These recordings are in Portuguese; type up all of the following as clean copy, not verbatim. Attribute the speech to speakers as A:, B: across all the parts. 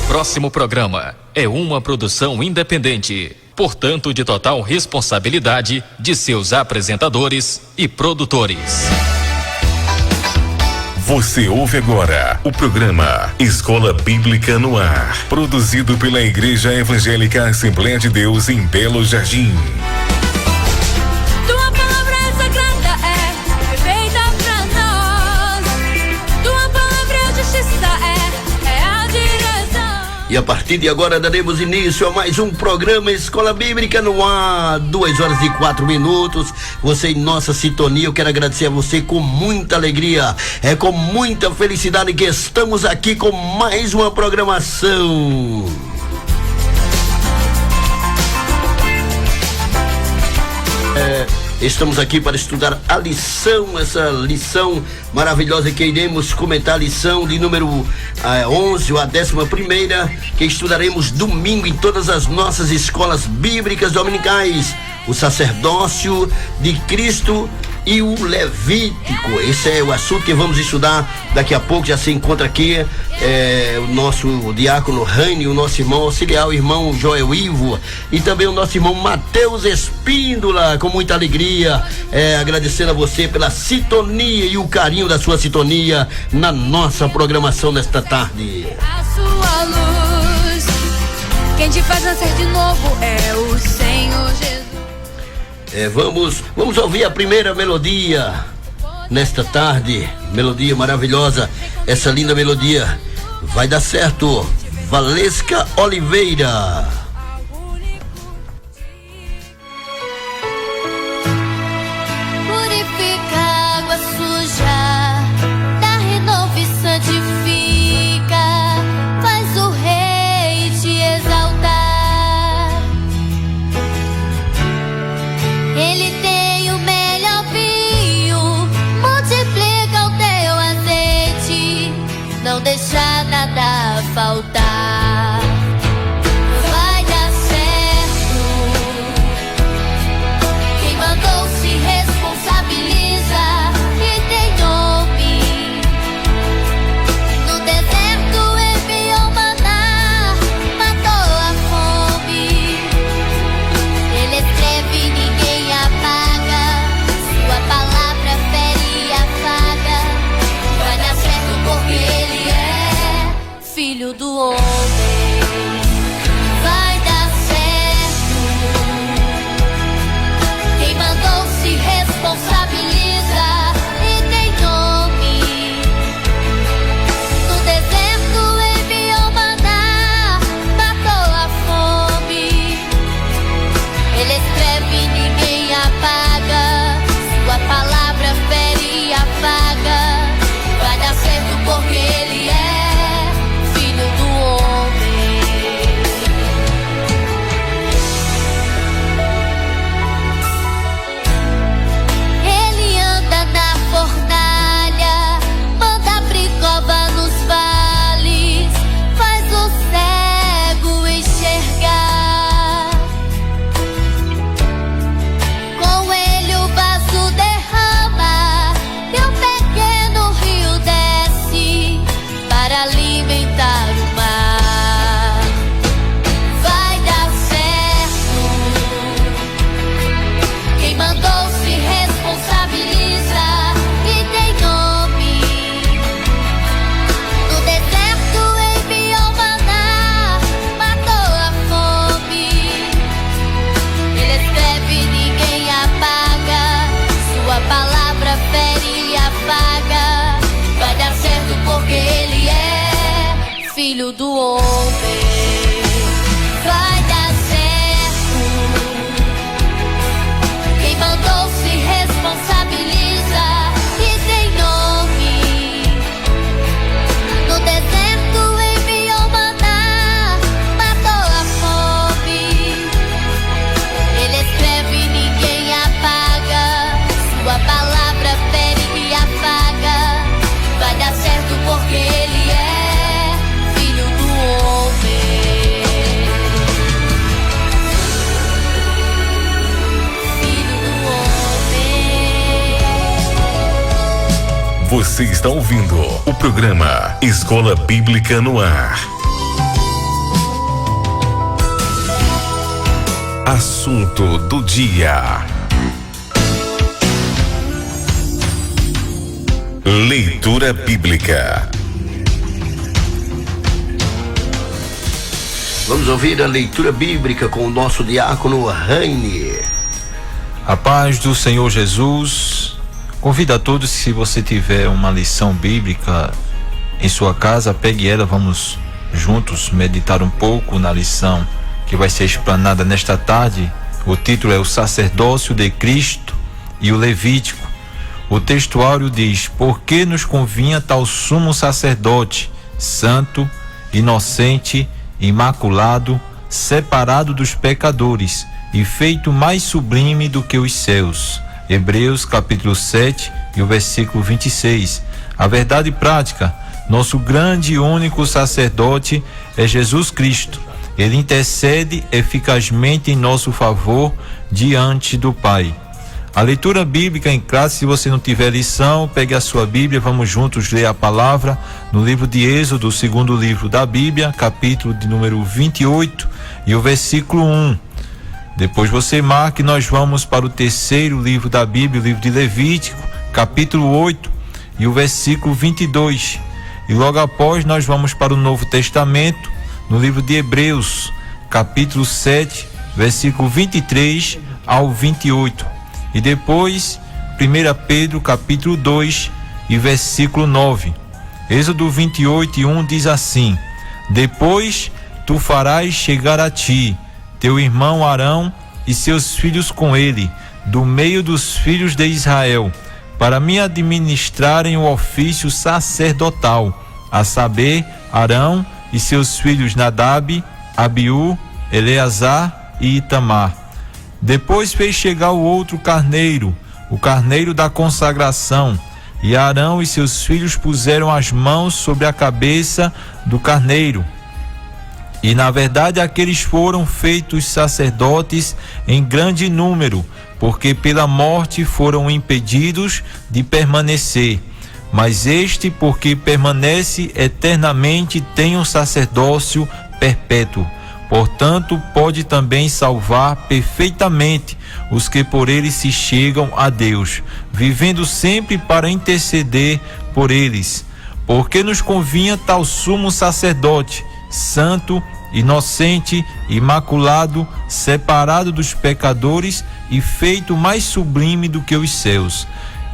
A: próximo programa é uma produção independente, portanto de total responsabilidade de seus apresentadores e produtores.
B: Você ouve agora o programa Escola Bíblica no Ar, produzido pela Igreja Evangélica Assembleia de Deus em Belo Jardim.
C: Tua palavra é sagrada, é perfeita pra nós. Tua palavra é justiça, é a direção.
D: E a partir de agora daremos início a mais um programa Escola Bíblica no Ar, 2h04. Você em nossa sintonia, eu quero agradecer a você com muita alegria, com muita felicidade que estamos aqui com mais uma programação. Estamos aqui para estudar a lição, essa lição maravilhosa que iremos comentar, a lição de número 11, ou a 11ª, que estudaremos domingo em todas as nossas escolas bíblicas dominicais, o sacerdócio de Cristo e o Levítico. Esse é o assunto que vamos estudar daqui a pouco. Já se encontra aqui o nosso diácono Rani, o nosso irmão auxiliar, o irmão Joel Ivo, e também o nosso irmão Mateus Espíndola, com muita alegria, agradecendo a você pela sintonia e o carinho da sua sintonia na nossa programação nesta tarde.
C: A sua luz, quem te faz nascer de novo é o Senhor Jesus.
D: Vamos ouvir a primeira melodia nesta tarde, melodia maravilhosa, essa linda melodia. Vai dar certo, Valesca Oliveira.
E: Purifica a água suja, dá renovo e santifica, faz o rei te exaltar. Ele tem o melhor vinho, multiplica o teu azeite, não deixa nada faltar. Vai dar certo, quem mandou se responsabiliza e tem nome. No deserto enviou maná, matou a fome. Ele escreve e ninguém apaga, sua palavra fere e afaga. Vai dar certo porque ele é filho do homem. Vai dar certo, quem mandou se responsabiliza e tem nome. No deserto enviou maná, matou a fome. Ele escreve e ninguém apaga, sua palavra fere e afaga. Vai dar certo porque ele é filho do homem. Ele anda na fornalha, manda abrir cova nos vales, faz o cego enxergar. Com ele o vaso derrama e um pequeno rio desce para alimentar o mar. Vai dar certo, quem mandou se responsabiliza e tem nome. No deserto enviou maná, matou a fome. Ele escreve e ninguém apaga, sua palavra fere e afaga. Vai dar certo porque ele é filho do homem. Vai dar certo, quem mandou se responsabiliza e tem nome. No deserto enviou maná, matou a fome. Ele escreve e ninguém apaga, sua palavra fere e afaga. Vai dar certo porque ele é filho do homem. Filho do homem.
B: Você está ouvindo o programa Escola Bíblica no Ar. Assunto do dia. Leitura bíblica.
D: Vamos ouvir a leitura bíblica com o nosso diácono Raine.
F: A paz do Senhor Jesus. Convido a todos, se você tiver uma lição bíblica em sua casa, pegue ela, vamos juntos meditar um pouco na lição que vai ser explanada nesta tarde. O título é O Sacerdócio de Cristo e o Levítico. O textuário diz: por que nos convinha tal sumo sacerdote, santo, inocente, imaculado, separado dos pecadores e feito mais sublime do que os céus. Hebreus capítulo 7 e o versículo 26. A verdade prática: nosso grande e único sacerdote é Jesus Cristo. Ele intercede eficazmente em nosso favor diante do Pai. A leitura bíblica em classe, se você não tiver lição, pegue a sua Bíblia, vamos juntos ler a palavra no livro de Êxodo, o segundo livro da Bíblia, capítulo de número 28 e o versículo 1. Depois você marque, nós vamos para o terceiro livro da Bíblia, o livro de Levítico, capítulo 8 e o versículo 22. E logo após nós vamos para o Novo Testamento, no livro de Hebreus, capítulo 7, versículo 23 ao 28. E depois, 1 Pedro, capítulo 2 e versículo 9. Êxodo 28 e 1 diz assim: depois tu farás chegar a ti teu irmão Arão e seus filhos com ele, do meio dos filhos de Israel, para me administrarem o ofício sacerdotal, a saber, Arão e seus filhos Nadab, Abiú, Eleazar e Itamar. Depois fez chegar o outro carneiro, o carneiro da consagração, e Arão e seus filhos puseram as mãos sobre a cabeça do carneiro. E na verdade aqueles foram feitos sacerdotes em grande número, porque pela morte foram impedidos de permanecer. Mas este, porque permanece eternamente, tem um sacerdócio perpétuo. Portanto, pode também salvar perfeitamente os que por ele se chegam a Deus, vivendo sempre para interceder por eles. Porque nos convinha tal sumo sacerdote, santo, inocente, imaculado, separado dos pecadores e feito mais sublime do que os céus,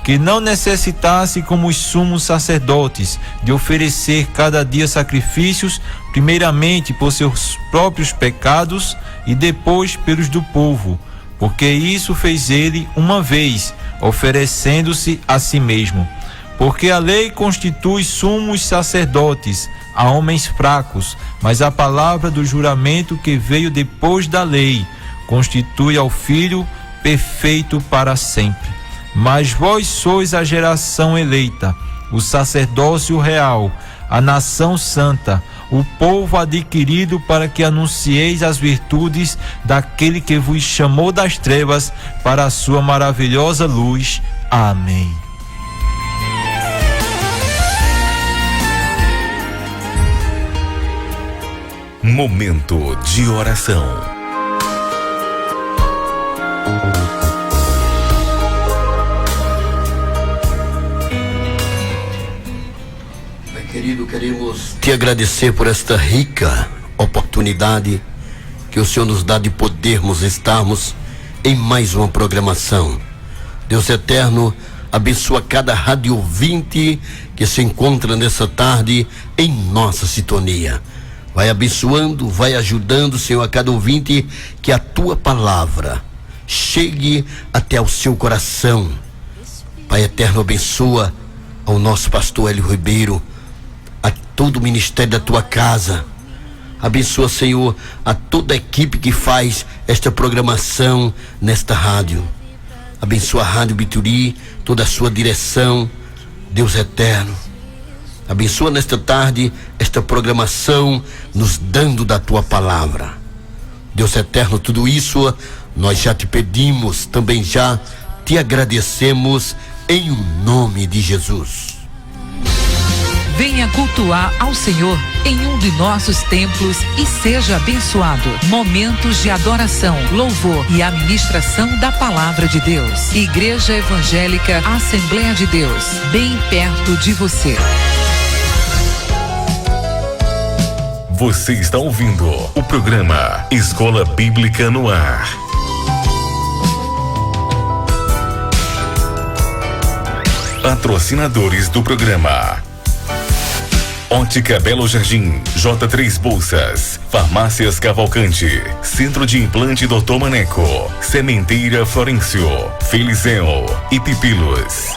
F: que não necessitasse, como os sumos sacerdotes, de oferecer cada dia sacrifícios, primeiramente por seus próprios pecados e depois pelos do povo, porque isso fez ele uma vez, oferecendo-se a si mesmo. Porque a lei constitui sumos sacerdotes a homens fracos, mas a palavra do juramento que veio depois da lei constitui ao Filho perfeito para sempre. Mas vós sois a geração eleita, o sacerdócio real, a nação santa, o povo adquirido, para que anuncieis as virtudes daquele que vos chamou das trevas para a sua maravilhosa luz. Amém.
B: Momento de oração.
D: Querido, queremos te agradecer por esta rica oportunidade que o Senhor nos dá de podermos estarmos em mais uma programação. Deus eterno, abençoa cada rádio ouvinte que se encontra nessa tarde em nossa sintonia. Vai abençoando, vai ajudando, Senhor, a cada ouvinte, que a tua palavra chegue até o seu coração. Pai eterno, abençoa ao nosso pastor Hélio Ribeiro, a todo o ministério da tua casa. Abençoa, Senhor, a toda a equipe que faz esta programação nesta rádio. Abençoa a Rádio Bituri, toda a sua direção, Deus eterno. Abençoa nesta tarde esta programação, nos dando da tua palavra. Deus eterno, tudo isso nós já te pedimos, também já te agradecemos em nome de Jesus.
G: Venha cultuar ao Senhor em um de nossos templos e seja abençoado. Momentos de adoração, louvor e administração da Palavra de Deus. Igreja Evangélica Assembleia de Deus, bem perto de você.
B: Você está ouvindo o programa Escola Bíblica no Ar. Patrocinadores do programa: Ótica Belo Jardim, J3 Bolsas, Farmácias Cavalcante, Centro de Implante Dr. Maneco, Sementeira Florencio, Felizeo e Pipilos.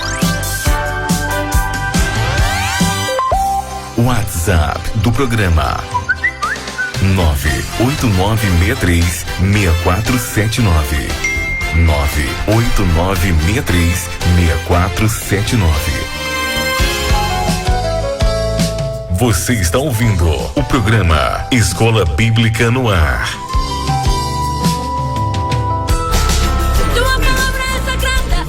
B: WhatsApp do programa: 98963-6479. 98963-6479. Você está ouvindo o programa Escola Bíblica no Ar.
C: Tua palavra é sagrada.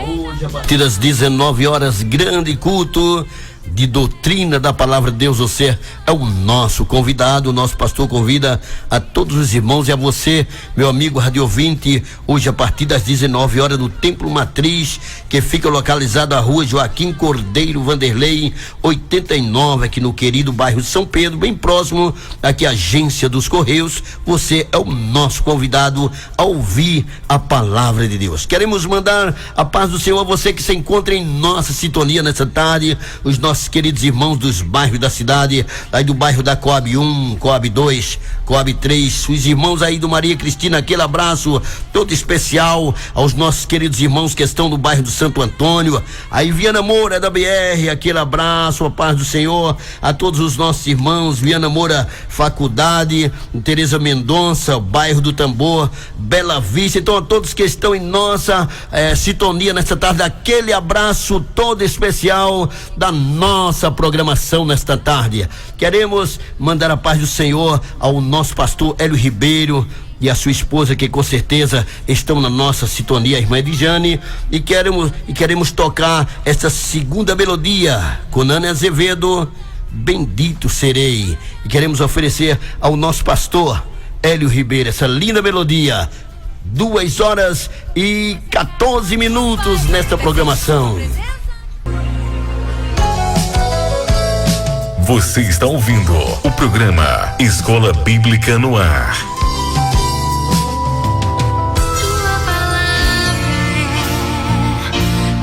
D: Hoje, a partir das 19 horas, grande culto de doutrina da palavra de Deus. Você é o nosso convidado. O nosso pastor convida a todos os irmãos e a você, meu amigo rádio ouvinte, hoje a partir das 19 horas no Templo Matriz, que fica localizado na rua Joaquim Cordeiro Vanderlei 89, aqui no querido bairro São Pedro, bem próximo aqui à agência dos Correios. Você é o nosso convidado a ouvir a palavra de Deus. Queremos mandar a paz do Senhor a você que se encontra em nossa sintonia nessa tarde, os nossos queridos irmãos dos bairros da cidade, aí do bairro da Coab 1, Coab 2, Coab 3, os irmãos aí do Maria Cristina, aquele abraço todo especial aos nossos queridos irmãos que estão no bairro do Santo Antônio, aí Viana Moura da BR, aquele abraço, a paz do Senhor a todos os nossos irmãos, Viana Moura Faculdade, Tereza Mendonça, bairro do Tambor, Bela Vista, então a todos que estão em nossa sintonia nesta tarde, aquele abraço todo especial da nossa programação nesta tarde. Queremos mandar a paz do Senhor ao nosso pastor Hélio Ribeiro e a sua esposa, que com certeza estão na nossa sintonia, a irmã Edjane, e queremos tocar essa segunda melodia com Nana Azevedo, Bendito Serei, e queremos oferecer ao nosso pastor Hélio Ribeiro essa linda melodia. 2h14 nesta programação.
B: Você está ouvindo o programa Escola Bíblica no Ar.
E: Tua palavra é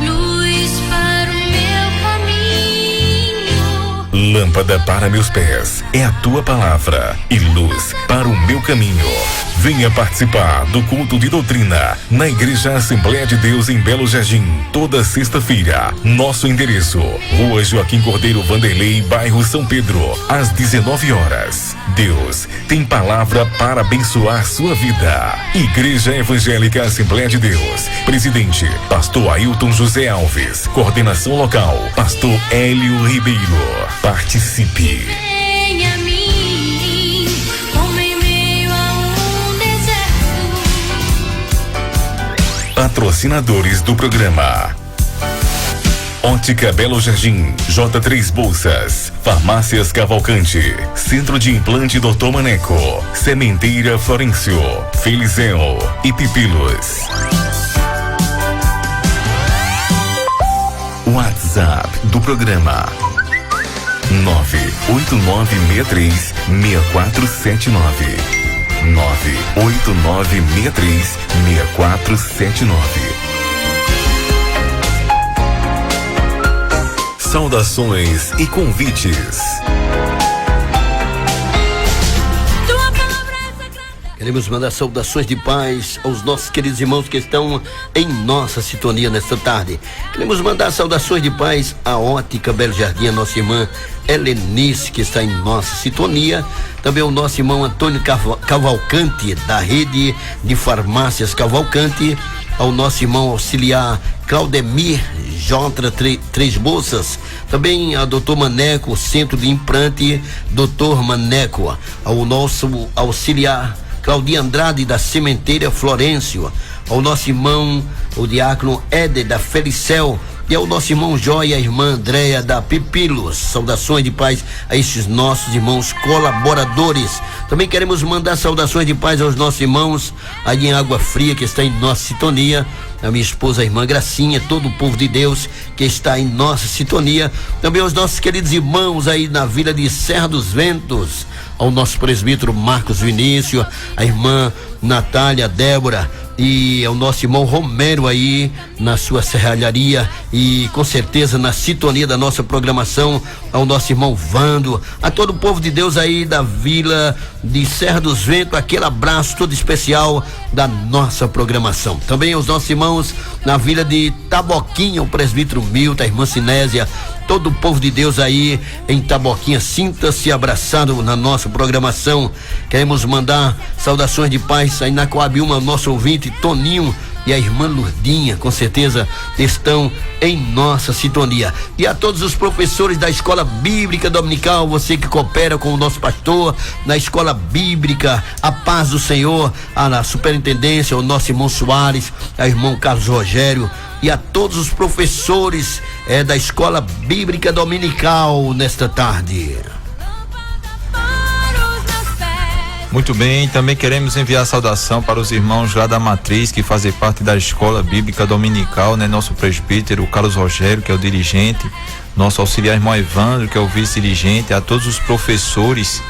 E: luz para o meu caminho.
B: Lâmpada para meus pés é a tua palavra e luz para o meu caminho. Venha participar do culto de doutrina na Igreja Assembleia de Deus em Belo Jardim, toda sexta-feira. Nosso endereço: Rua Joaquim Cordeiro Vanderlei, bairro São Pedro, às 19 horas. Deus tem palavra para abençoar sua vida. Igreja Evangélica Assembleia de Deus. Presidente: Pastor Ailton José Alves. Coordenação local: Pastor Hélio Ribeiro. Participe.
E: Vem a mim, como em meio a um deserto.
B: Patrocinadores do programa: Ótica Belo Jardim, J3 Bolsas, Farmácias Cavalcante, Centro de Implante Dr. Maneco, Sementeira Florencio, Felizeo e Pipilos. WhatsApp do programa: 98963-6479. 98963-6479. Saudações e convites.
C: Tua palavra é sagrada.
D: Queremos mandar saudações de paz aos nossos queridos irmãos que estão em nossa sintonia nesta tarde. Queremos mandar saudações de paz à Ótica Belo Jardim, a nossa irmã Helenice, que está em nossa sintonia. Também o nosso irmão Antônio Cavalcante, da rede de farmácias Cavalcante. Ao nosso irmão auxiliar Claudemir J3 Bolsas. Também ao Dr. Maneco, Centro de Implante Dr. Maneco. Ao nosso auxiliar Claudinha Andrade, da Sementeira Florencio. Ao nosso irmão, o diácono Éder, da Felicel, e ao nosso irmão Jó e a irmã Andréia da Pipilos. Saudações de paz a esses nossos irmãos colaboradores. Também queremos mandar saudações de paz aos nossos irmãos aí em Água Fria, que está em nossa sintonia. A minha esposa, a irmã Gracinha, todo o povo de Deus que está em nossa sintonia. Também aos nossos queridos irmãos aí na Vila de Serra dos Ventos, ao nosso presbítero Marcos Vinícius, a irmã Natália Débora e ao nosso irmão Romero aí na sua serralharia e com certeza na sintonia da nossa programação, ao nosso irmão Vando, a todo o povo de Deus aí da Vila de Serra dos Ventos, aquele abraço todo especial da nossa programação. Também aos nossos irmãos na Vila de Taboquinha, o presbítero Milton, a irmã Sinésia, todo o povo de Deus aí em Taboquinha, sinta-se abraçado na nossa programação. Queremos mandar saudações de paz aí na Coabiúma, nosso ouvinte Toninho e a irmã Lurdinha, com certeza estão em nossa sintonia. E a todos os professores da Escola Bíblica Dominical, você que coopera com o nosso pastor na Escola Bíblica, a paz do Senhor, na superintendência, o nosso irmão Soares, a irmão Carlos Rogério, e a todos os professores da Escola Bíblica Dominical nesta tarde.
F: Muito bem, também queremos enviar saudação para os irmãos lá da Matriz, que fazem parte da Escola Bíblica Dominical, né? Nosso presbítero, o Carlos Rogério, que é o dirigente, nosso auxiliar irmão Evandro, que é o vice-dirigente, a todos os professores,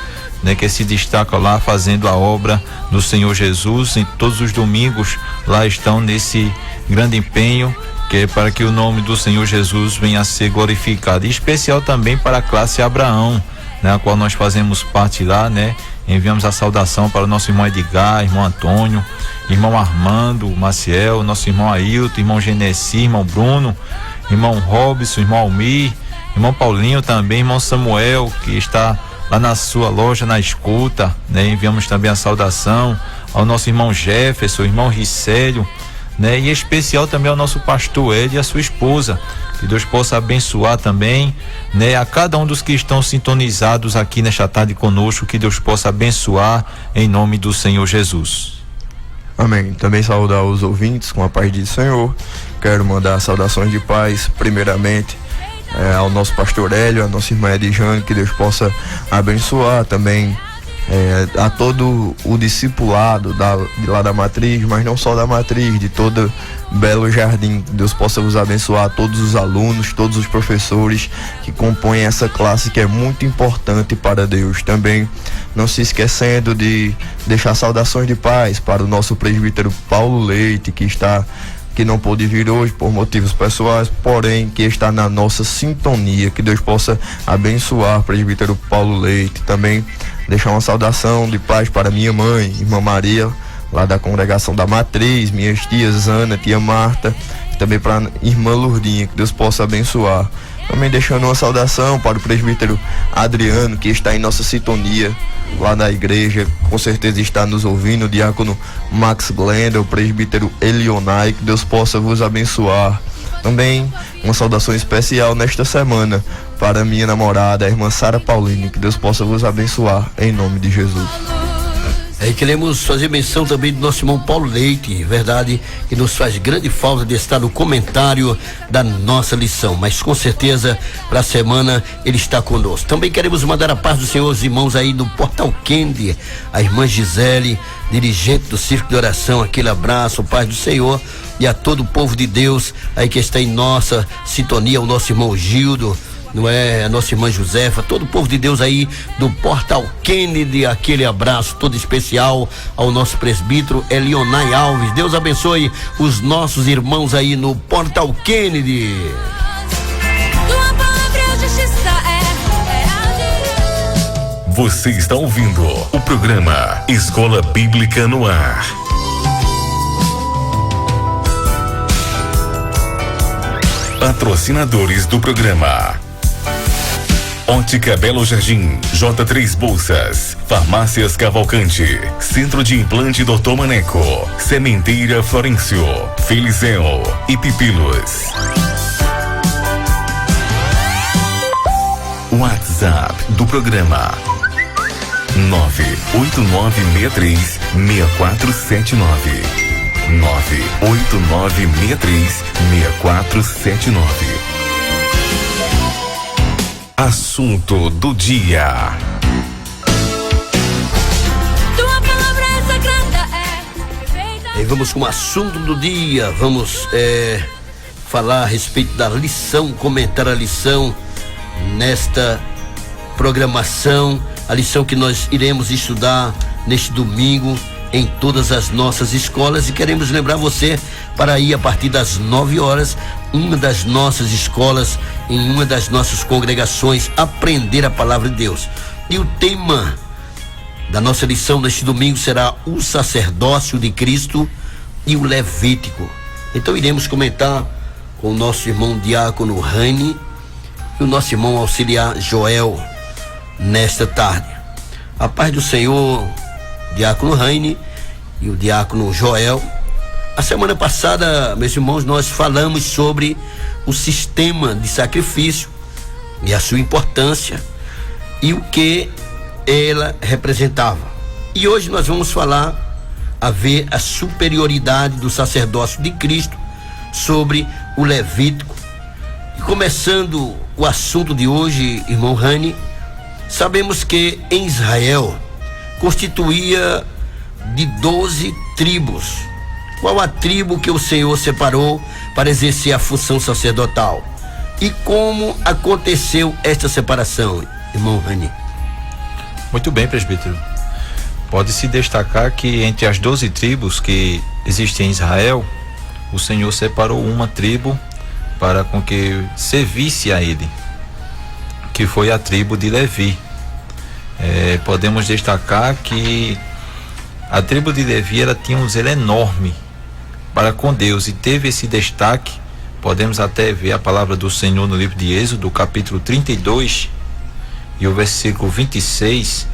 F: né, que se destacam lá fazendo a obra do Senhor Jesus, e todos os domingos lá estão nesse grande empenho, que é para que o nome do Senhor Jesus venha a ser glorificado. Em especial também para a classe Abraão, né, a qual nós fazemos parte lá, né? Enviamos a saudação para o nosso irmão Edgar, irmão Antônio, irmão Armando, Maciel, nosso irmão Ailton, irmão Genesi, irmão Bruno, irmão Robson, irmão Almir, irmão Paulinho também, irmão Samuel, que está lá na sua loja na escuta, né? Enviamos também a saudação ao nosso irmão Jefferson, irmão Ricélio, né? E em especial também ao nosso pastor Ed e a sua esposa, que Deus possa abençoar também, né? A cada um dos que estão sintonizados aqui nesta tarde conosco, que Deus possa abençoar em nome do Senhor Jesus.
H: Amém. Também saudar os ouvintes com a paz do Senhor. Quero mandar saudações de paz, primeiramente ao nosso pastor Hélio, a nossa irmã Edjane, que Deus possa abençoar também a todo o discipulado de lá da Matriz, mas não só da Matriz, de todo Belo Jardim. Deus possa vos abençoar, todos os alunos, todos os professores que compõem essa classe, que é muito importante para Deus. Também não se esquecendo de deixar saudações de paz para o nosso presbítero Paulo Leite, que não pôde vir hoje por motivos pessoais, porém que está na nossa sintonia. Que Deus possa abençoar o presbítero Paulo Leite. Também deixar uma saudação de paz para minha mãe, irmã Maria, lá da congregação da Matriz, minhas tias Ana, tia Marta, e também para a irmã Lurdinha, que Deus possa abençoar. Também deixando uma saudação para o presbítero Adriano, que está em nossa sintonia lá na igreja, com certeza está nos ouvindo, o diácono Max Glenda, o presbítero Elionai, que Deus possa vos abençoar. Também uma saudação especial nesta semana para minha namorada, a irmã Sara Paulini, que Deus possa vos abençoar em nome de Jesus.
D: E queremos fazer menção também do nosso irmão Paulo Leite, verdade, que nos faz grande falta de estar no comentário da nossa lição, mas com certeza para a semana ele está conosco. Também queremos mandar a paz do Senhor aos irmãos aí do Portal Kendi, a irmã Gisele, dirigente do Círculo de Oração, aquele abraço, paz do Senhor, e a todo o povo de Deus aí que está em nossa sintonia, o nosso irmão Gildo, não é? A nossa irmã Josefa, todo o povo de Deus aí do Portal Kennedy, aquele abraço todo especial ao nosso presbítero Elionai Alves. Deus abençoe os nossos irmãos aí no Portal Kennedy.
C: Tua palavra justiça
B: Você está ouvindo o programa Escola Bíblica no Ar. Patrocinadores do programa: Ótica Belo Jardim, J3 Bolsas, Farmácias Cavalcante, Centro de Implante Dr. Maneco, Sementeira Florencio, Felizeu e Pipilos. WhatsApp do programa: 989636479. 989636479. Assunto do dia.
C: Tua palavra é sagrada, é perfeita.
D: E vamos com o assunto do dia. Vamos falar a respeito da lição, comentar a lição nesta programação, a lição que nós iremos estudar neste domingo em todas as nossas escolas, e queremos lembrar você para ir a partir das 9 horas, uma das nossas escolas, em uma das nossas congregações, aprender a palavra de Deus. E o tema da nossa lição neste domingo será o sacerdócio de Cristo e o Levítico. Então iremos comentar com o nosso irmão diácono Rani e o nosso irmão auxiliar Joel nesta tarde. A paz do Senhor, diácono Rani e o diácono Joel. A semana passada, meus irmãos, nós falamos sobre o sistema de sacrifício e a sua importância e o que ela representava. E hoje nós vamos falar a ver a superioridade do sacerdócio de Cristo sobre o Levítico. E começando o assunto de hoje, irmão Rani, sabemos que em Israel constituía de 12 tribos. Qual a tribo que o Senhor separou para exercer a função sacerdotal? E como aconteceu esta separação, irmão Rani?
F: Muito bem, presbítero. Pode-se destacar que entre as 12 tribos que existem em Israel, o Senhor separou uma tribo para com que servisse a ele, que foi a tribo de Levi. Podemos destacar que a tribo de Levi, ela tinha um zelo enorme para com Deus e teve esse destaque. Podemos até ver a palavra do Senhor no livro de Êxodo, capítulo 32 e o versículo 26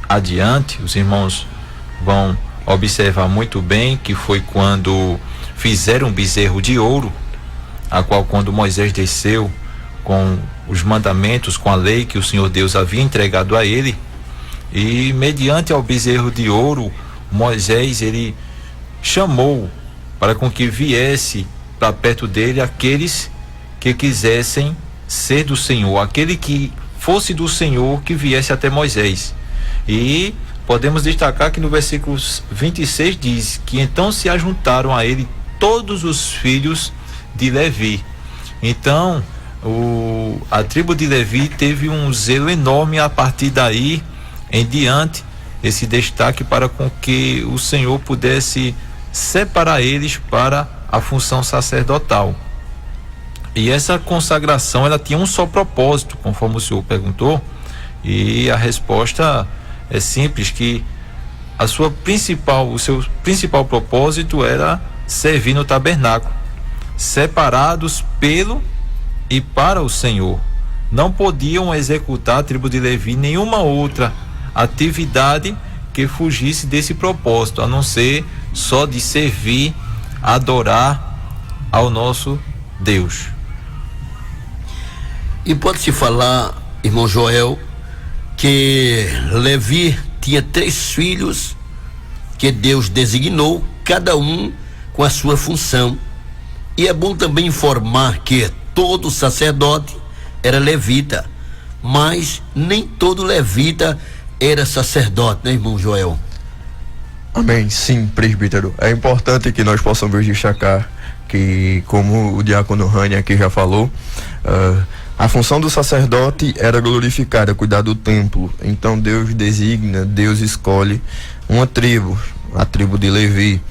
F: adiante. Os irmãos vão observar muito bem que foi quando fizeram um bezerro de ouro, a qual, quando Moisés desceu com os mandamentos, com a lei que o Senhor Deus havia entregado a ele, e mediante ao bezerro de ouro, Moisés, ele chamou para com que viesse para perto dele aqueles que quisessem ser do Senhor, aquele que fosse do Senhor que viesse até Moisés. E podemos destacar que no versículo 26 diz que então se ajuntaram a ele todos os filhos de Levi. Então a tribo de Levi teve um zelo enorme a partir daí em diante, esse destaque para com que o Senhor pudesse separar eles para a função sacerdotal. E essa consagração, ela tinha um só propósito, conforme o senhor perguntou, e a resposta é simples, que o seu principal propósito era servir no tabernáculo, separados pelo e para o Senhor. Não podiam executar, a tribo de Levi, nenhuma outra atividade que fugisse desse propósito, a não ser só de servir, adorar ao nosso Deus.
D: E pode-se falar, irmão Joel, que Levi tinha 3 filhos que Deus designou, cada um com a sua função. E é bom também informar que todo sacerdote era levita, mas nem todo levita era sacerdote, né, irmão Joel?
H: Amém, sim, presbítero. É importante que nós possamos destacar que, como o diácono Rani aqui já falou, a função do sacerdote era glorificar, era cuidar do templo. Então Deus designa, Deus escolhe uma tribo, a tribo de Levi.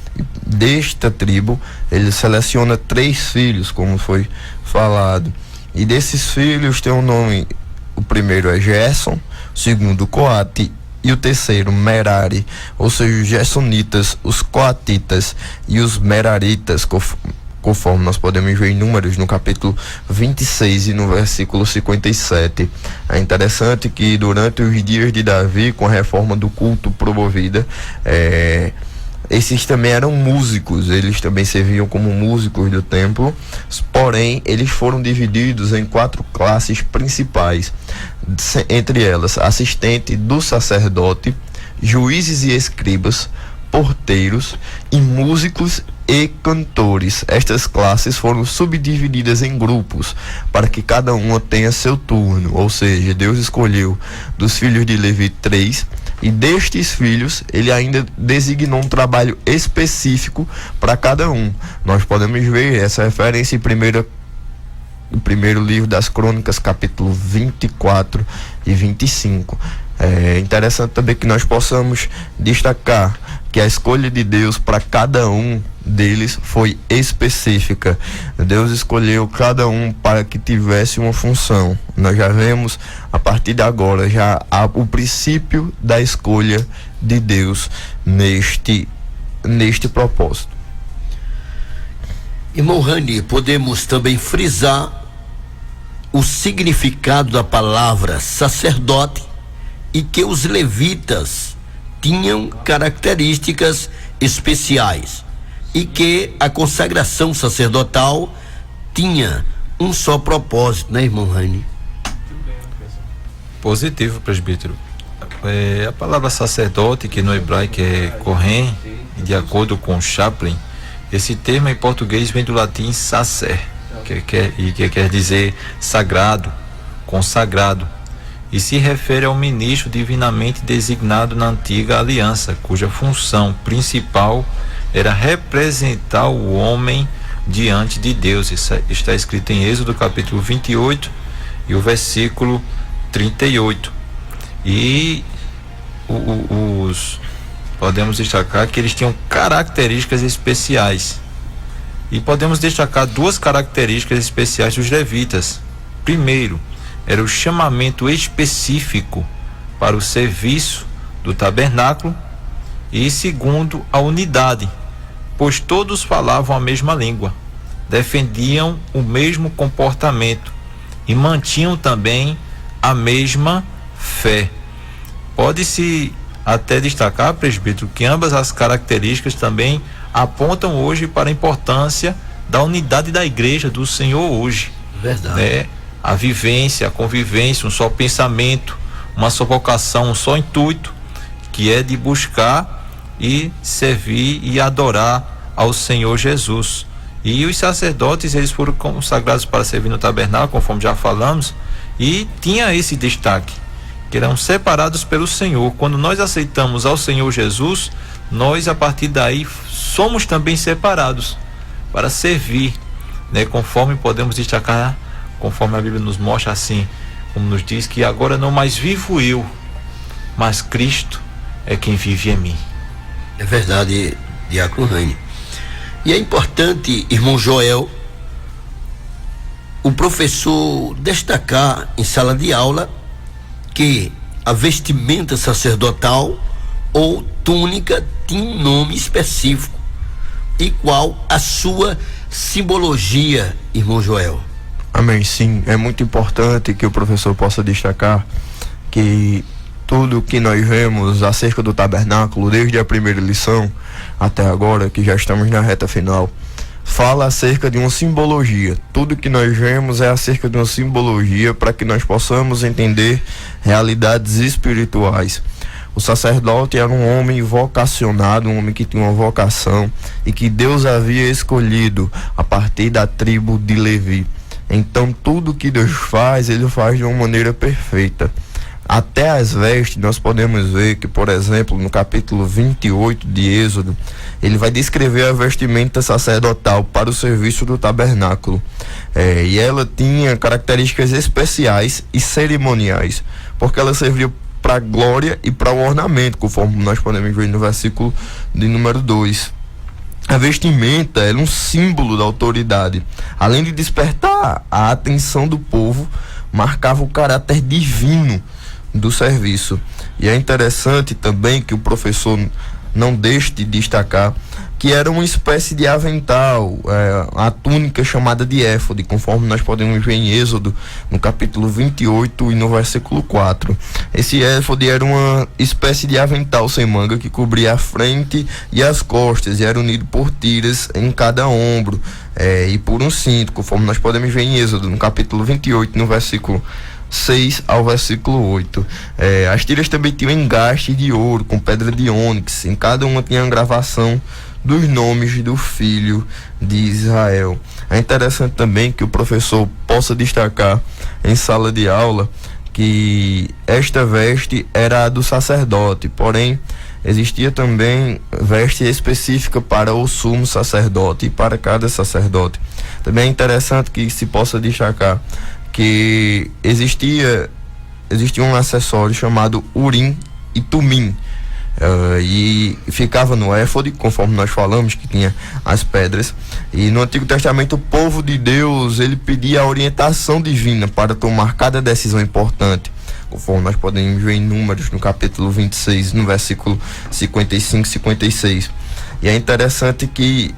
H: Desta tribo ele seleciona 3 filhos, como foi falado, e desses filhos tem um nome. O primeiro é Gerson, o segundo Coate e o terceiro Merari, ou seja, os gersonitas, os coatitas e os meraritas, conforme nós podemos ver em Números, no capítulo 26 e no versículo 57. É interessante que durante os dias de Davi, com a reforma do culto promovida, esses também eram músicos, eles também serviam como músicos do templo, porém eles foram divididos em 4 classes principais, entre elas assistente do sacerdote, juízes e escribas, porteiros e músicos e cantores. Estas classes foram subdivididas em grupos para que cada uma tenha seu turno, ou seja, Deus escolheu dos filhos de Levi 3, e destes filhos ele ainda designou um trabalho específico para cada um. Nós podemos ver essa referência no primeiro livro das Crônicas, capítulo 24 e 25. É interessante também que nós possamos destacar que a escolha de Deus para cada um deles foi específica. Deus escolheu cada um para que tivesse uma função. Nós já vemos a partir de agora já o princípio da escolha de Deus neste propósito.
D: Irmão Rani, podemos também frisar o significado da palavra sacerdote e que os levitas tinham características especiais e que a consagração sacerdotal tinha um só propósito, né, irmão Rani?
F: Positivo, presbítero. A palavra sacerdote, que no hebraico é kohen, de acordo com Chaplin, esse termo em português vem do latim sacer, que quer dizer sagrado, consagrado, e se refere ao ministro divinamente designado na antiga aliança, cuja função principal era representar o homem diante de Deus. Isso está escrito em Êxodo capítulo 28 e o versículo 38. E podemos destacar que eles tinham características especiais. E podemos destacar duas características especiais dos levitas. Primeiro, era o chamamento específico para o serviço do tabernáculo, e segundo, a unidade, pois todos falavam a mesma língua, defendiam o mesmo comportamento e mantinham também a mesma fé. Pode-se até destacar, presbítero, que ambas as características também apontam hoje para a importância da unidade da igreja do Senhor hoje.
D: Verdade.
F: A vivência, a convivência, um só pensamento, uma só vocação, um só intuito, que é de buscar e servir e adorar ao Senhor Jesus. E os sacerdotes, eles foram consagrados para servir no tabernáculo, conforme já falamos, e tinha esse destaque, que eram separados pelo Senhor. Quando nós aceitamos ao Senhor Jesus, nós a partir daí somos também separados para servir, né? Conforme podemos destacar, conforme a Bíblia nos mostra, assim como nos diz, que agora não mais vivo eu, mas Cristo é quem vive em mim.
D: É verdade, diácono Rani. E é importante, irmão Joel, o professor destacar em sala de aula que a vestimenta sacerdotal ou túnica tinha um nome específico. E qual a sua simbologia, irmão Joel?
H: Amém, sim. É muito importante que o professor possa destacar que tudo que nós vemos acerca do tabernáculo, desde a primeira lição até agora, que já estamos na reta final, fala acerca de uma simbologia. Tudo que nós vemos é acerca de uma simbologia para que nós possamos entender realidades espirituais. O sacerdote era um homem vocacionado, um homem que tinha uma vocação e que Deus havia escolhido a partir da tribo de Levi. Então tudo que Deus faz, ele faz de uma maneira perfeita. Até as vestes, nós podemos ver que, por exemplo, no capítulo 28 de Êxodo, ele vai descrever a vestimenta sacerdotal para o serviço do tabernáculo. E ela tinha características especiais e cerimoniais, porque ela servia para a glória e para o ornamento, conforme nós podemos ver no versículo de número 2. A vestimenta era um símbolo da autoridade. Além de despertar a atenção do povo, marcava o caráter divino do serviço. E é interessante também que o professor não deixe de destacar que era uma espécie de avental, a túnica chamada de éfode, conforme nós podemos ver em Êxodo, no capítulo 28 e no versículo 4. Esse éfode era uma espécie de avental sem manga que cobria a frente e as costas, e era unido por tiras em cada ombro, e por um cinto, conforme nós podemos ver em Êxodo, no capítulo 28, no versículo 6 ao versículo 8. As tiras também tinham engaste de ouro com pedra de ônix. Em cada uma tinha uma gravação dos nomes do filho de Israel. É interessante também que o professor possa destacar em sala de aula que esta veste era a do sacerdote, porém existia também veste específica para o sumo sacerdote e para cada sacerdote. Também é interessante que se possa destacar que existia um acessório chamado Urim e Tumim, e ficava no éfode, conforme nós falamos, que tinha as pedras. E no Antigo Testamento o povo de Deus, ele pedia a orientação divina para tomar cada decisão importante, conforme nós podemos ver em Números, no capítulo 26, no versículo 55 e 56. E é interessante que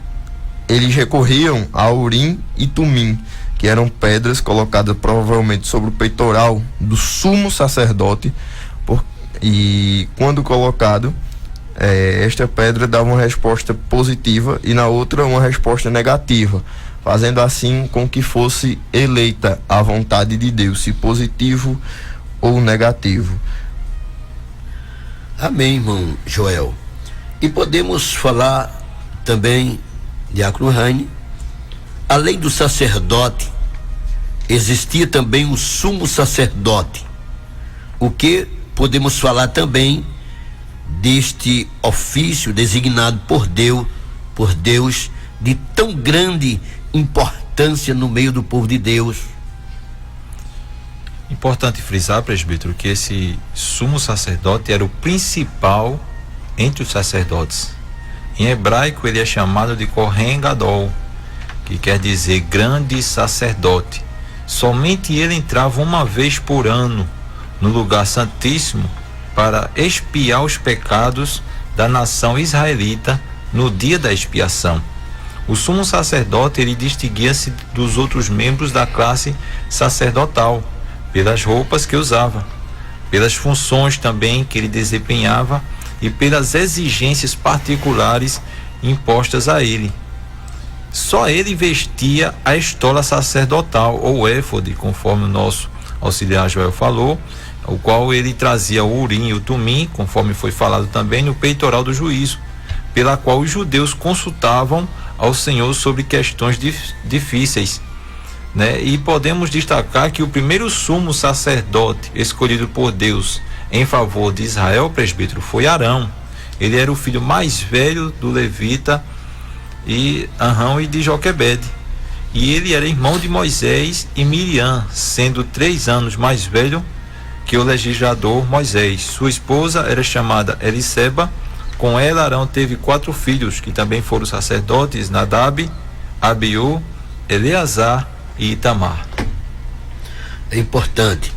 H: eles recorriam a Urim e Tumim, que eram pedras colocadas provavelmente sobre o peitoral do sumo sacerdote, e quando colocado, esta pedra dava uma resposta positiva e na outra uma resposta negativa, fazendo assim com que fosse eleita a vontade de Deus, se positivo ou negativo.
D: Amém, irmão Joel. E podemos falar também, diácono Raine, além do sacerdote, existia também o sumo sacerdote. O que podemos falar também deste ofício designado por Deus, de tão grande importância no meio do povo de Deus.
F: Importante frisar, presbítero, que esse sumo sacerdote era o principal entre os sacerdotes. Em hebraico ele é chamado de Kohen Gadol, que quer dizer grande sacerdote. Somente ele entrava uma vez por ano no lugar santíssimo para expiar os pecados da nação israelita no dia da expiação. O sumo sacerdote, ele distinguia-se dos outros membros da classe sacerdotal pelas roupas que usava, pelas funções também que ele desempenhava e pelas exigências particulares impostas a ele. Só ele vestia a estola sacerdotal, ou éfode, conforme o nosso auxiliar Joel falou, o qual ele trazia o Urim e o Tumim, conforme foi falado também, no peitoral do juízo, pela qual os judeus consultavam ao Senhor sobre questões difíceis, né? E podemos destacar que o primeiro sumo sacerdote escolhido por Deus em favor de Israel, presbítero, foi Arão. Ele era o filho mais velho do levita Arão e de Joquebede, e ele era irmão de Moisés e Miriam, sendo 3 anos mais velho que o legislador Moisés. Sua esposa era chamada Eliseba. Com ela Arão teve 4 filhos, que também foram sacerdotes: Nadab, Abiú, Eleazar e Itamar.
D: É importante.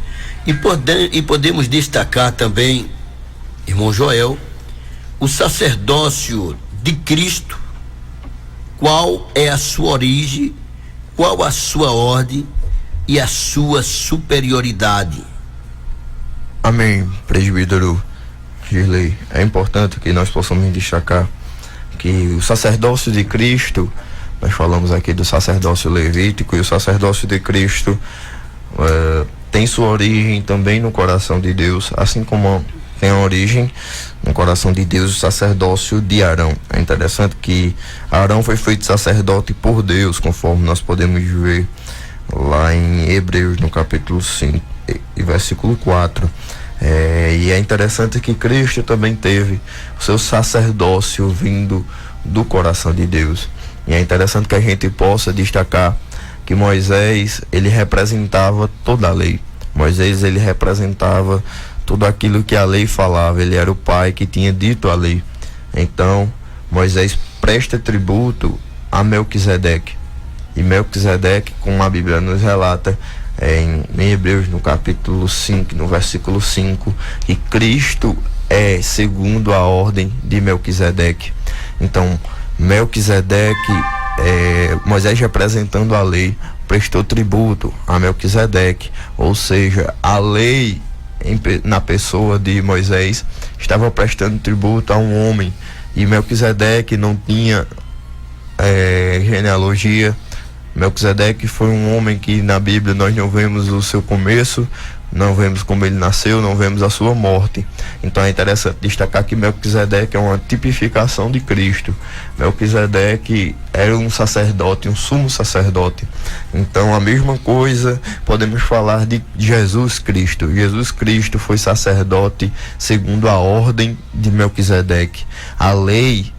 D: E podemos destacar também, irmão Joel, o sacerdócio de Cristo. Qual é a sua origem, qual a sua ordem e a sua superioridade?
H: Amém, presbítero Girley. É importante que nós possamos destacar que o sacerdócio de Cristo, nós falamos aqui do sacerdócio levítico, e o sacerdócio de Cristo tem sua origem também no coração de Deus, assim como tem a origem no coração de Deus o sacerdócio de Arão. É interessante que Arão foi feito sacerdote por Deus, conforme nós podemos ver lá em Hebreus, no capítulo 5 e versículo 4. E é interessante que Cristo também teve o seu sacerdócio vindo do coração de Deus. E é interessante que a gente possa destacar que Moisés, ele representava toda a lei. Moisés, ele representava tudo aquilo que a lei falava. Ele era o pai que tinha dito a lei. Então Moisés presta tributo a Melquisedeque, e Melquisedeque, como a Bíblia nos relata em Hebreus, no capítulo 5, no versículo 5, que Cristo é segundo a ordem de Melquisedeque. Então Melquisedeque, Moisés representando a lei, prestou tributo a Melquisedeque, ou seja, a lei na pessoa de Moisés estava prestando tributo a um homem, e Melquisedeque não tinha genealogia. Melquisedeque foi um homem que na Bíblia nós não vemos o seu começo, não vemos como ele nasceu, não vemos a sua morte. Então é interessante destacar que Melquisedeque é uma tipificação de Cristo. Melquisedeque era um sacerdote, um sumo sacerdote. Então a mesma coisa podemos falar de Jesus Cristo. Jesus Cristo foi sacerdote segundo a ordem de Melquisedeque. A lei,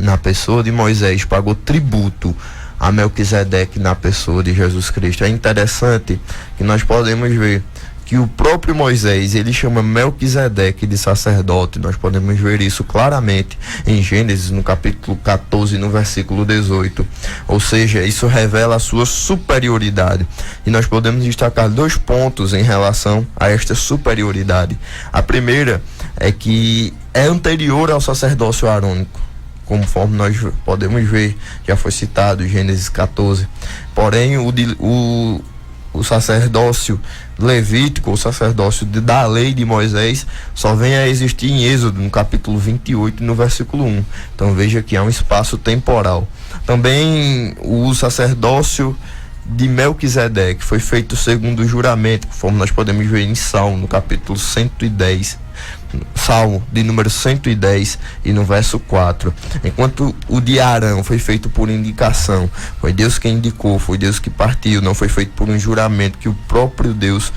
H: na pessoa de Moisés, pagou tributo a Melquisedeque na pessoa de Jesus Cristo. É interessante que nós podemos ver que o próprio Moisés, ele chama Melquisedeque de sacerdote. Nós podemos ver isso claramente em Gênesis, no capítulo 14, no versículo 18. Ou seja, isso revela a sua superioridade. E nós podemos destacar 2 pontos em relação a esta superioridade. A primeira é que é anterior ao sacerdócio arônico, conforme nós podemos ver, já foi citado Gênesis 14. Porém, o sacerdócio levítico, o sacerdócio da lei de Moisés, só vem a existir em Êxodo, no capítulo 28, no versículo 1. Então veja que há um espaço temporal. Também o sacerdócio de Melquisedeque foi feito segundo o juramento, conforme nós podemos ver em Salmo, no capítulo 110, Salmo de número 110 e no verso 4. Enquanto o de Arão foi feito por indicação, foi Deus quem indicou, foi Deus que partiu, não foi feito por um juramento que o próprio Deus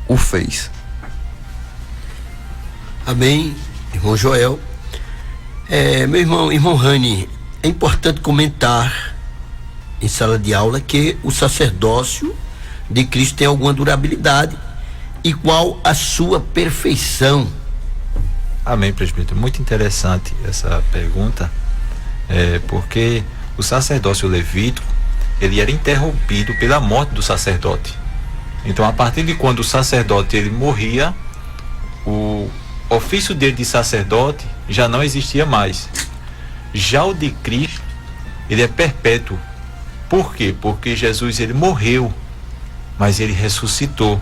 H: o fez.
D: Amém, irmão Joel. Meu irmão Rani, é importante comentar em sala de aula que o sacerdócio de Cristo tem alguma durabilidade e qual a sua perfeição.
F: Amém, presbítero. Muito interessante essa pergunta, porque o sacerdócio levítico, ele era interrompido pela morte do sacerdote. Então, a partir de quando o sacerdote ele morria, o ofício dele de sacerdote já não existia mais. Já o de Cristo, ele é perpétuo. Por quê? Porque Jesus ele morreu, mas ele ressuscitou.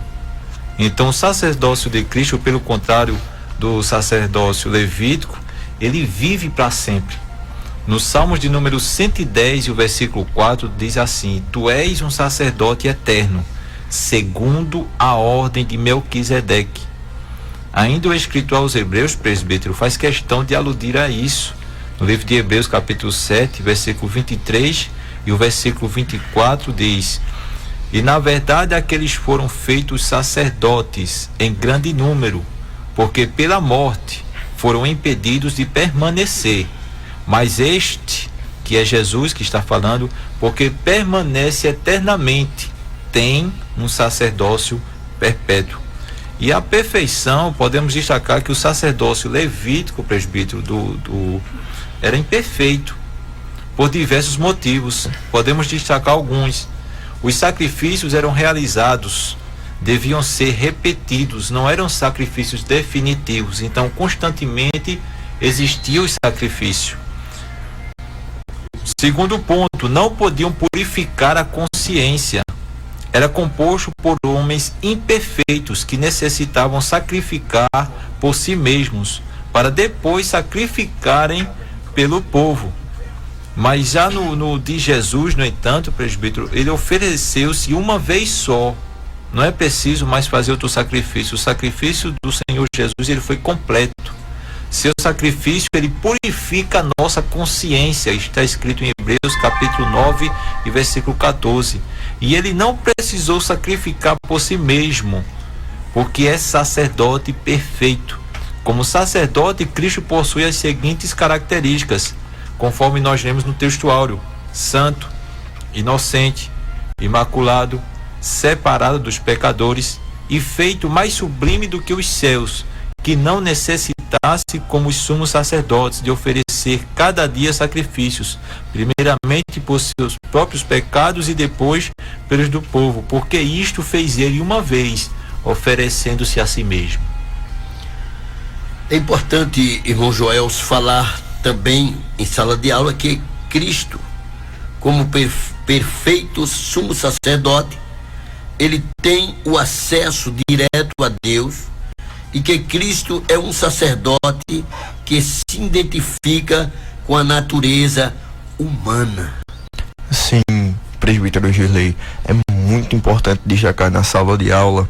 F: Então, o sacerdócio de Cristo, pelo contrário do sacerdócio levítico, ele vive para sempre. No Salmos de número 110 e o versículo 4 diz assim: Tu és um sacerdote eterno, segundo a ordem de Melquisedeque. Ainda o escrito aos Hebreus, presbítero, faz questão de aludir a isso. No livro de Hebreus, capítulo 7, versículo 23 e o versículo 24 diz: E na verdade aqueles foram feitos sacerdotes em grande número, porque pela morte foram impedidos de permanecer. Mas este, que é Jesus que está falando, porque permanece eternamente, tem um sacerdócio perpétuo. E a perfeição, podemos destacar que o sacerdócio levítico, presbítero, era imperfeito, por diversos motivos. Podemos destacar alguns. Os sacrifícios eram realizados, deviam ser repetidos, não eram sacrifícios definitivos. Então, constantemente existia o sacrifício. Segundo ponto, não podiam purificar a consciência. Era composto por homens imperfeitos que necessitavam sacrificar por si mesmos, para depois sacrificarem pelo povo. Mas já no de Jesus, no entanto, presbítero, ele ofereceu-se uma vez só. Não é preciso mais fazer outro sacrifício. O sacrifício do Senhor Jesus, ele foi completo. Seu sacrifício, ele purifica a nossa consciência. Está escrito em Hebreus capítulo 9 e versículo 14. E ele não precisou sacrificar por si mesmo, porque é sacerdote perfeito. Como sacerdote, Cristo possui as seguintes características, conforme nós lemos no texto áureo: santo, inocente, imaculado, separado dos pecadores e feito mais sublime do que os céus, que não necessitasse, como os sumos sacerdotes, de oferecer cada dia sacrifícios, primeiramente por seus próprios pecados e depois pelos do povo, porque isto fez ele uma vez, oferecendo-se a si mesmo.
D: É importante, irmão Joel, falar também em sala de aula que Cristo, como perfeito sumo sacerdote, ele tem o acesso direto a Deus, e que Cristo é um sacerdote que se identifica com a natureza humana.
H: Sim, presbítero Girley, é muito importante destacar na sala de aula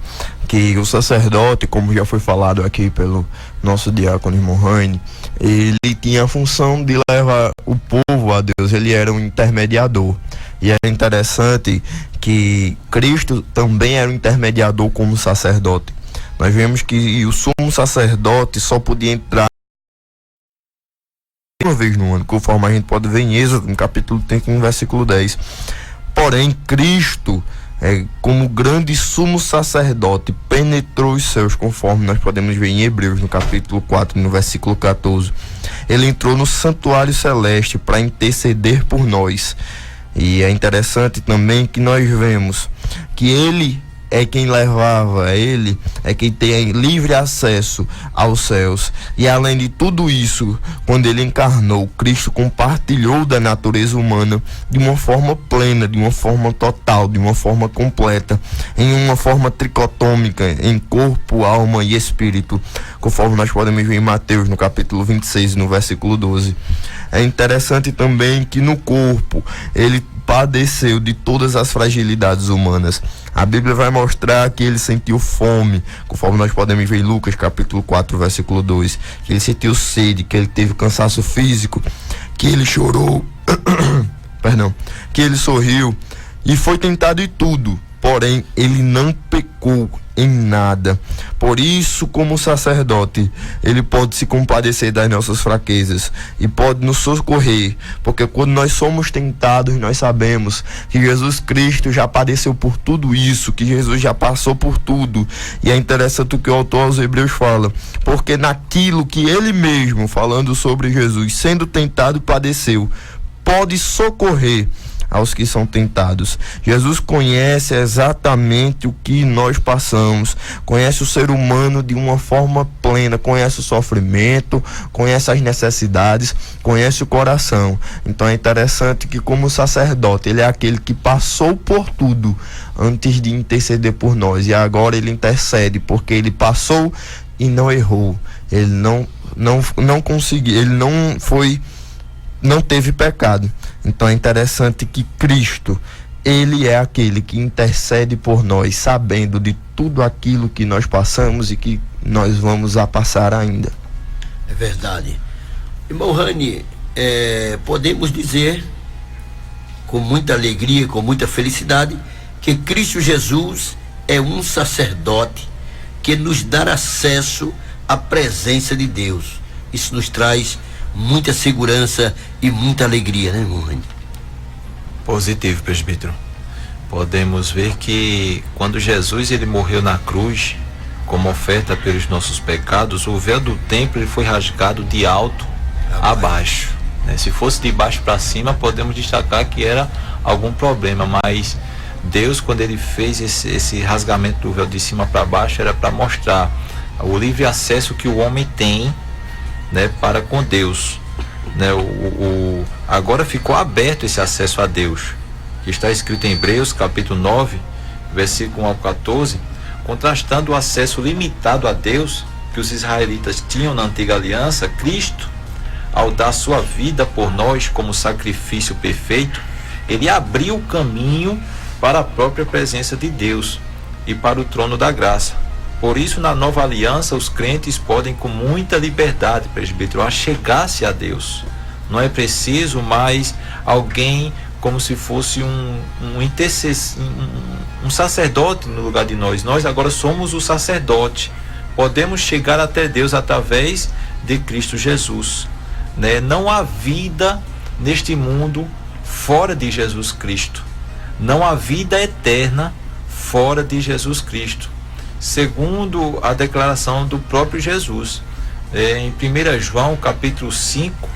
H: que o sacerdote, como já foi falado aqui pelo nosso diácono irmão Raine, ele tinha a função de levar o povo a Deus, ele era um intermediador. E era interessante que Cristo também era um intermediador como sacerdote. Nós vemos que o sumo sacerdote só podia entrar uma vez no ano, conforme a gente pode ver em Êxodo, no capítulo 30, no versículo 10. Porém, Cristo, como grande sumo sacerdote, penetrou os céus, conforme nós podemos ver em Hebreus, no capítulo 4, no versículo 14. Ele entrou no santuário celeste para interceder por nós. E é interessante também que nós vemos que ele é quem levava, ele é quem tem livre acesso aos céus. E além de tudo isso, quando ele encarnou, Cristo compartilhou da natureza humana de uma forma plena, de uma forma total, de uma forma completa, em uma forma tricotômica, em corpo, alma e espírito, conforme nós podemos ver em Mateus, no capítulo 26, no versículo 12. É interessante também que no corpo ele padeceu de todas as fragilidades humanas. A Bíblia vai mostrar que ele sentiu fome, conforme nós podemos ver em Lucas capítulo 4, versículo 2, que ele sentiu sede, que ele teve cansaço físico, que ele chorou, que ele sorriu e foi tentado em tudo, porém ele não pecou em nada. Por isso, como sacerdote, ele pode se compadecer das nossas fraquezas e pode nos socorrer, porque quando nós somos tentados, nós sabemos que Jesus Cristo já padeceu por tudo isso, que Jesus já passou por tudo. E é interessante o que o autor aos Hebreus fala, porque naquilo que ele mesmo, falando sobre Jesus, sendo tentado, padeceu, pode socorrer aos que são tentados. Jesus conhece exatamente o que nós passamos, conhece o ser humano de uma forma plena, conhece o sofrimento, conhece as necessidades, conhece o coração. Então é interessante que, como sacerdote, ele é aquele que passou por tudo antes de interceder por nós, e agora ele intercede porque ele passou e não errou, ele não conseguiu, ele não teve pecado. Então é interessante que Cristo, ele é aquele que intercede por nós, sabendo de tudo aquilo que nós passamos e que nós vamos a passar ainda.
D: É verdade. Irmão Rani, podemos dizer com muita alegria, com muita felicidade, que Cristo Jesus é um sacerdote que nos dá acesso à presença de Deus. Isso nos traz muita segurança e muita alegria, né, irmão?
F: Positivo, presbítero. Podemos ver que quando Jesus ele morreu na cruz como oferta pelos nossos pecados, o véu do templo ele foi rasgado de alto a baixo, né? Se fosse de baixo para cima, podemos destacar que era algum problema, mas Deus, quando ele fez esse rasgamento do véu de cima para baixo, era para mostrar o livre acesso que o homem tem, né, para com Deus, né? Agora ficou aberto esse acesso a Deus, que está escrito em Hebreus capítulo 9, versículo 1 ao 14, contrastando o acesso limitado a Deus que os israelitas tinham na antiga aliança. Cristo, ao dar sua vida por nós como sacrifício perfeito, ele abriu o caminho para a própria presença de Deus e para o trono da graça. Por isso, na nova aliança, os crentes podem com muita liberdade, presbítero, achegar-se a Deus. Não é preciso mais alguém como se fosse um sacerdote no lugar de nós. Nós agora somos o sacerdote. Podemos chegar até Deus através de Cristo Jesus, né? Não há vida neste mundo fora de Jesus Cristo. Não há vida eterna fora de Jesus Cristo, segundo a declaração do próprio Jesus. Em 1 João capítulo 5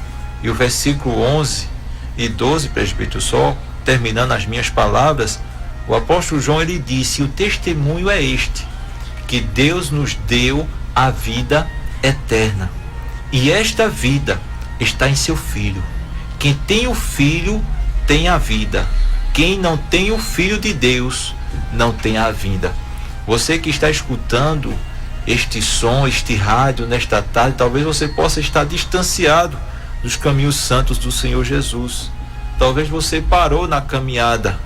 F: e o versículo 11 e 12, presbítero, só terminando as minhas palavras, o apóstolo João ele disse: o testemunho é este, que Deus nos deu a vida eterna, e esta vida está em seu Filho. Quem tem o Filho tem a vida. Quem não tem o Filho de Deus não tem a vida. Você que está escutando este som, este rádio nesta tarde, talvez você possa estar distanciado dos caminhos santos do Senhor Jesus. Talvez você parou na caminhada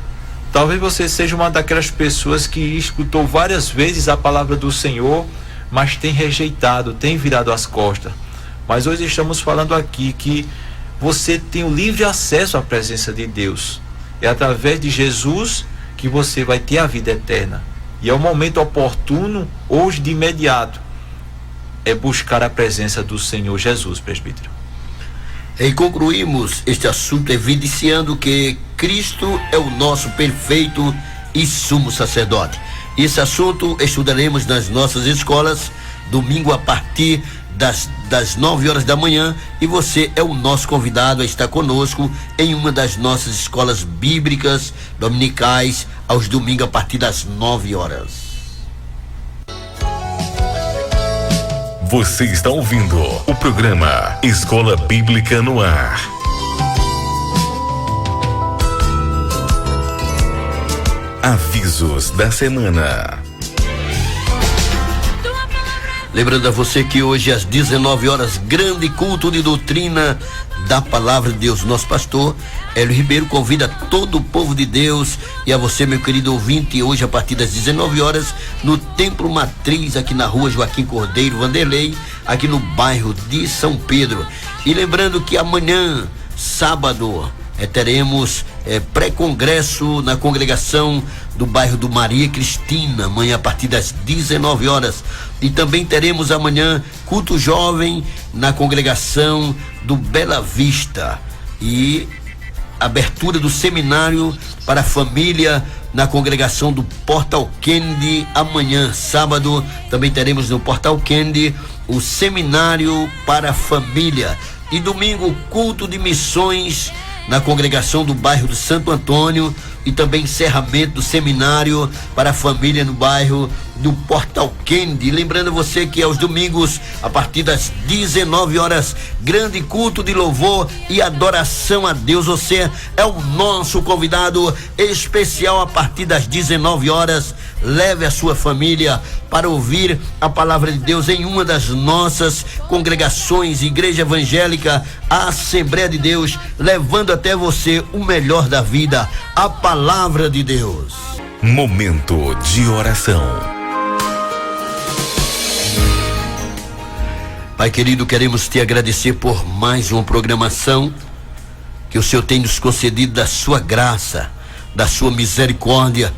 F: Talvez você seja uma daquelas pessoas que escutou várias vezes a palavra do Senhor, mas tem rejeitado, tem virado as costas. Mas hoje estamos falando aqui que você tem o livre acesso à presença de Deus. É através de Jesus que você vai ter a vida eterna. E é o momento oportuno, hoje de imediato, é buscar a presença do Senhor Jesus, presbítero.
D: E concluímos este assunto evidenciando que Cristo é o nosso perfeito e sumo sacerdote. Esse assunto estudaremos nas nossas escolas, domingo a partir das 9 horas da manhã, e você é o nosso convidado a estar conosco em uma das nossas escolas bíblicas dominicais, aos domingos a partir das 9 horas.
B: Você está ouvindo o programa Escola Bíblica no Ar. Avisos da semana.
D: Lembrando a você que hoje às 19 horas, grande culto de doutrina da Palavra de Deus. Nosso pastor Hélio Ribeiro convida todo o povo de Deus e a você, meu querido ouvinte, hoje a partir das 19 horas no Templo Matriz, aqui na rua Joaquim Cordeiro Vanderlei, aqui no bairro de São Pedro. E lembrando que amanhã, sábado, teremos pré-congresso na congregação do bairro do Maria Cristina, amanhã a partir das 19 horas. E também teremos amanhã culto jovem na congregação do Bela Vista e abertura do seminário para a família na congregação do Portal Kennedy. Amanhã, sábado, também teremos no Portal Kennedy o seminário para a família. E domingo, culto de missões na congregação do bairro do Santo Antônio, e também encerramento do seminário para a família no bairro do Portal Kennedy. Lembrando você que aos domingos, a partir das 19 horas, grande culto de louvor e adoração a Deus. Você é o nosso convidado especial a partir das 19 horas. Leve a sua família para ouvir a palavra de Deus em uma das nossas congregações, Igreja Evangélica, a Assembleia de Deus, levando até você o melhor da vida, a palavra de Deus.
B: Momento de oração.
D: Pai querido, queremos te agradecer por mais uma programação que o Senhor tem nos concedido da sua graça, da sua misericórdia,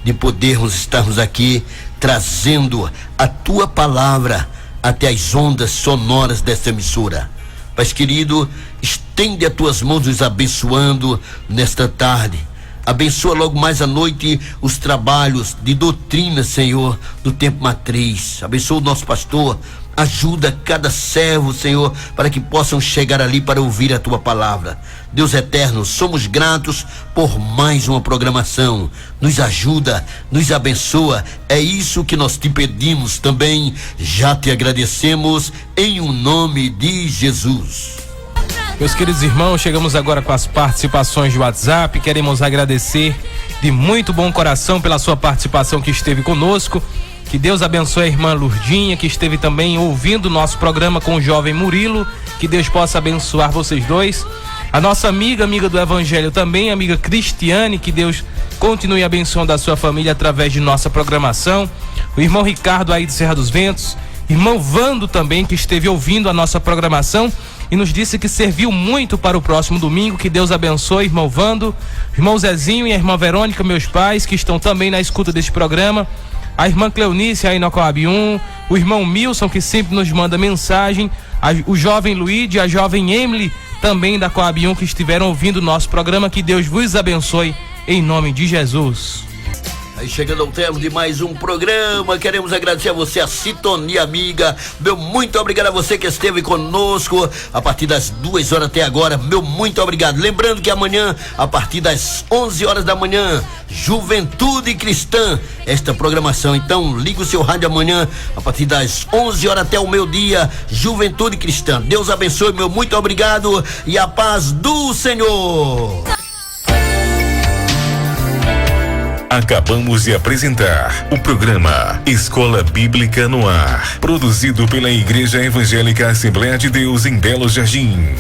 D: de podermos estarmos aqui trazendo a tua palavra até as ondas sonoras desta emissora. Pai querido, estende as tuas mãos nos abençoando nesta tarde. Abençoa logo mais à noite os trabalhos de doutrina, Senhor, do Tempo Matriz. Abençoa o nosso pastor. Ajuda cada servo, Senhor, para que possam chegar ali para ouvir a tua palavra. Deus eterno, somos gratos por mais uma programação. Nos ajuda, nos abençoa. É isso que nós te pedimos também. Já te agradecemos em o nome de Jesus.
I: Meus queridos irmãos, chegamos agora com as participações de WhatsApp. Queremos agradecer de muito bom coração pela sua participação que esteve conosco. Que Deus abençoe a irmã Lurdinha, que esteve também ouvindo o nosso programa com o jovem Murilo. Que Deus possa abençoar vocês dois. A nossa amiga do Evangelho também, amiga Cristiane, que Deus continue abençoando a sua família através de nossa programação. O irmão Ricardo aí de Serra dos Ventos. Irmão Vando também, que esteve ouvindo a nossa programação e nos disse que serviu muito para o próximo domingo. Que Deus abençoe, irmão Vando. Irmão Zezinho e a irmã Verônica, meus pais, que estão também na escuta deste programa. A irmã Cleonice aí na Coab 1, o irmão Milson, que sempre nos manda mensagem, o jovem Luíde e a jovem Emily, também da Coab 1, que estiveram ouvindo o nosso programa. Que Deus vos abençoe, em nome de Jesus.
D: Aí chegando ao termo de mais um programa, queremos agradecer a você a sintonia, amiga. Meu muito obrigado a você que esteve conosco a partir das 2 horas até agora. Meu muito obrigado. Lembrando que amanhã, a partir das 11 horas da manhã, Juventude Cristã, esta programação. Então liga o seu rádio amanhã a partir das 11 horas até o meio-dia, Juventude Cristã. Deus abençoe, meu muito obrigado e a paz do Senhor.
B: Acabamos de apresentar o programa Escola Bíblica no Ar, produzido pela Igreja Evangélica Assembleia de Deus em Belo Jardim.